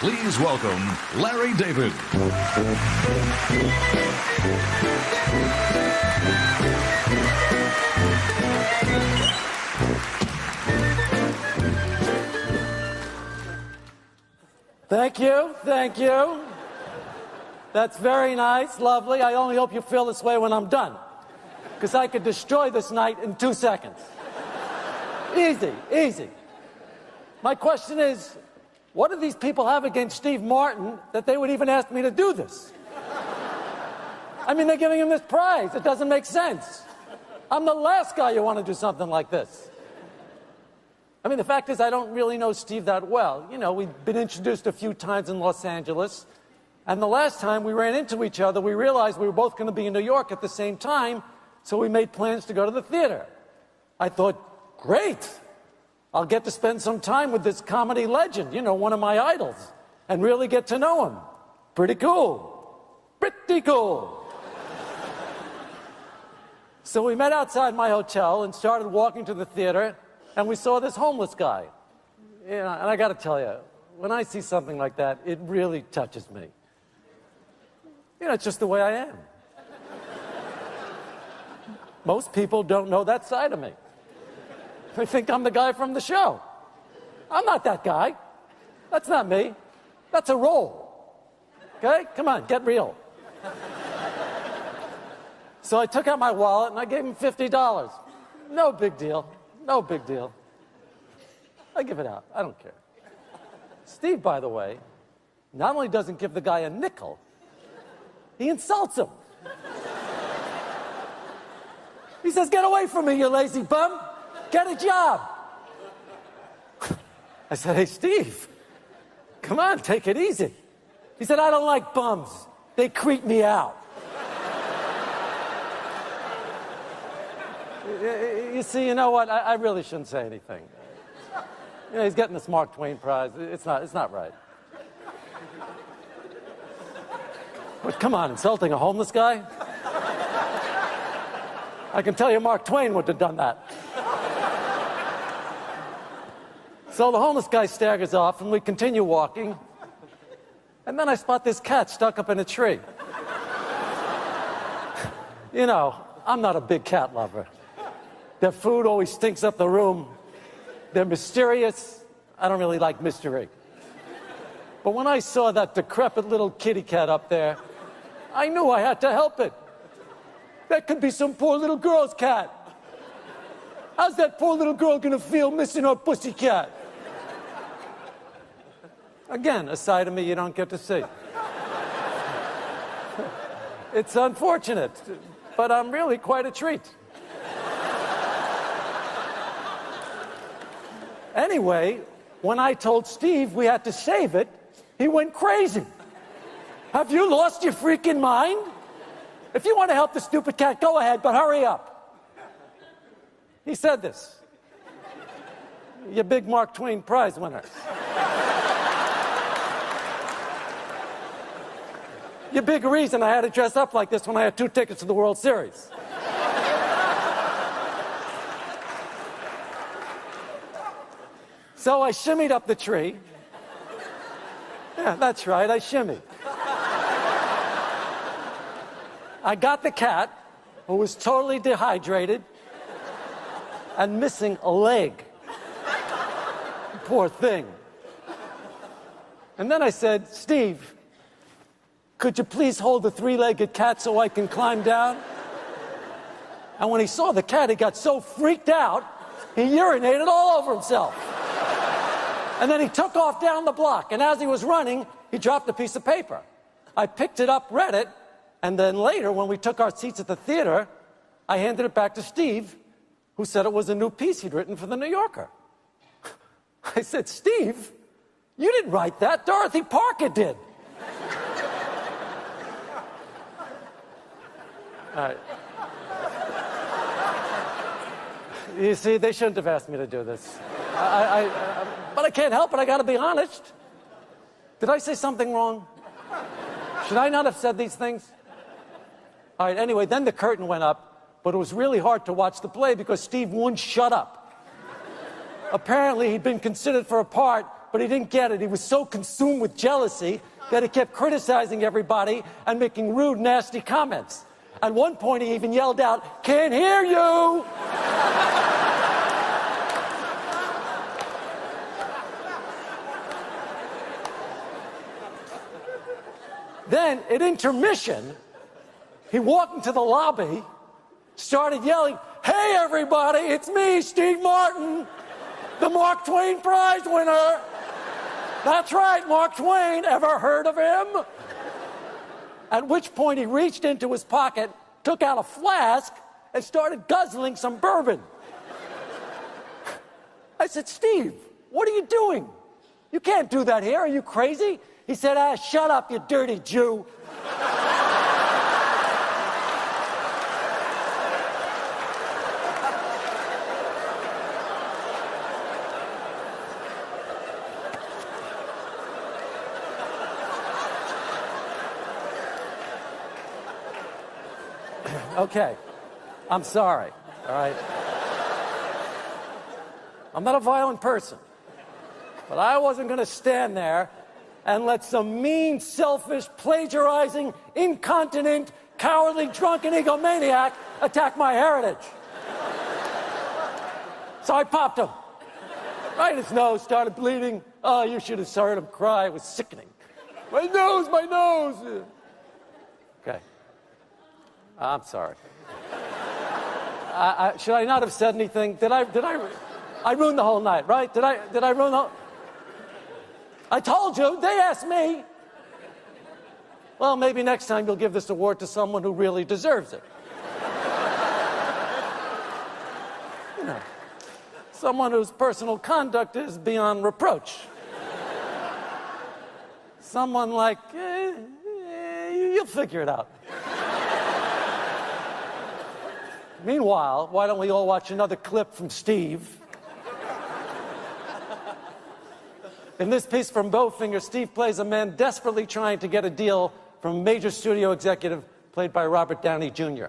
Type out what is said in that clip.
Please welcome Larry David. Thank you, thank you. That's very nice, lovely. I only hope you feel this way when I'm done, because I could destroy this night in 2 seconds. Easy, easy. My question is, what do these people have against Steve Martin that they would even ask me to do this? I mean, they're giving him this prize. It doesn't make sense. I'm the last guy you want to do something like this. I mean, the fact is, I don't really know Steve that well. You know, we've been introduced a few times in Los Angeles, and the last time we ran into each other, we realized we were both going to be in New York at the same time, so we made plans to go to the theater. I thought, great. I'll get to spend some time with this comedy legend, you know, one of my idols, and really get to know him. Pretty cool. Pretty cool. So we met outside my hotel and started walking to the theater, and we saw this homeless guy. You know, and I got to tell you, when I see something like that, it really touches me. You know, it's just the way I am. Most people don't know that side of me. They think I'm the guy from the show. I'm not that guy. That's not me. That's a role. Okay? Come on, get real. So I took out my wallet and I gave him $50. No big deal. No big deal. I give it out. I don't care. Steve, by the way, not only doesn't give the guy a nickel, he insults him. He says, "Get away from me, you lazy bum. Get a job." I said, "Hey, Steve, come on, take it easy." He said, "I don't like bums. They creep me out." You see, you know what? I really shouldn't say anything. You know, he's getting this Mark Twain prize. It's not right. But come on, insulting a homeless guy? I can tell you Mark Twain would have done that. So the homeless guy staggers off, and we continue walking. And then I spot this cat stuck up in a tree. You know, I'm not a big cat lover. Their food always stinks up the room. They're mysterious. I don't really like mystery. But when I saw that decrepit little kitty cat up there, I knew I had to help it. That could be some poor little girl's cat. How's that poor little girl gonna feel missing her pussy cat? Again, a side of me you don't get to see. It's unfortunate, but I'm really quite a treat. Anyway, when I told Steve we had to save it, he went crazy. Have you lost your freaking mind? If you want to help the stupid cat, go ahead, but hurry up. He said this. You big Mark Twain prize winner. You big reason I had to dress up like this when I had 2 tickets to the World Series. So I shimmied up the tree. Yeah, that's right, I shimmied. I got the cat, who was totally dehydrated and missing a leg. Poor thing. And then I said, "Steve, could you please hold the 3-legged cat so I can climb down?" And when he saw the cat, he got so freaked out, he urinated all over himself. And then he took off down the block, and as he was running, he dropped a piece of paper. I picked it up, read it, and then later, when we took our seats at the theater, I handed it back to Steve, who said it was a new piece he'd written for The New Yorker. I said, "Steve, you didn't write that. Dorothy Parker did." All right. You see, they shouldn't have asked me to do this. But I can't help it. I got to be honest. Did I say something wrong? Should I not have said these things? All right, anyway, then the curtain went up, but it was really hard to watch the play because Steve wouldn't shut up. Apparently, he'd been considered for a part, but he didn't get it. He was so consumed with jealousy that he kept criticizing everybody and making rude, nasty comments. At one point, he even yelled out, "Can't hear you!" Then, at intermission, he walked into the lobby, started yelling, "Hey, everybody, it's me, Steve Martin, the Mark Twain Prize winner." That's right, Mark Twain. Ever heard of him? At which point he reached into his pocket, took out a flask, and started guzzling some bourbon. I said, "Steve, what are you doing? You can't do that here. Are you crazy?" He said, "Shut up, you dirty Jew." Okay, I'm sorry, all right? I'm not a violent person, but I wasn't going to stand there and let some mean, selfish, plagiarizing, incontinent, cowardly, drunken egomaniac attack my heritage. So I popped him. Right in his nose, started bleeding. Oh, you should have heard him cry. It was sickening. My nose, my nose. Okay. I'm sorry. Should I not have said anything? I ruined the whole night, right? Did I ruin the whole... I told you, they asked me. Well, maybe next time you'll give this award to someone who really deserves it. You know, someone whose personal conduct is beyond reproach. Someone like, you'll figure it out. Meanwhile, why don't we all watch another clip from Steve? In this piece from Bowfinger, Steve plays a man desperately trying to get a deal from a major studio executive played by Robert Downey Jr.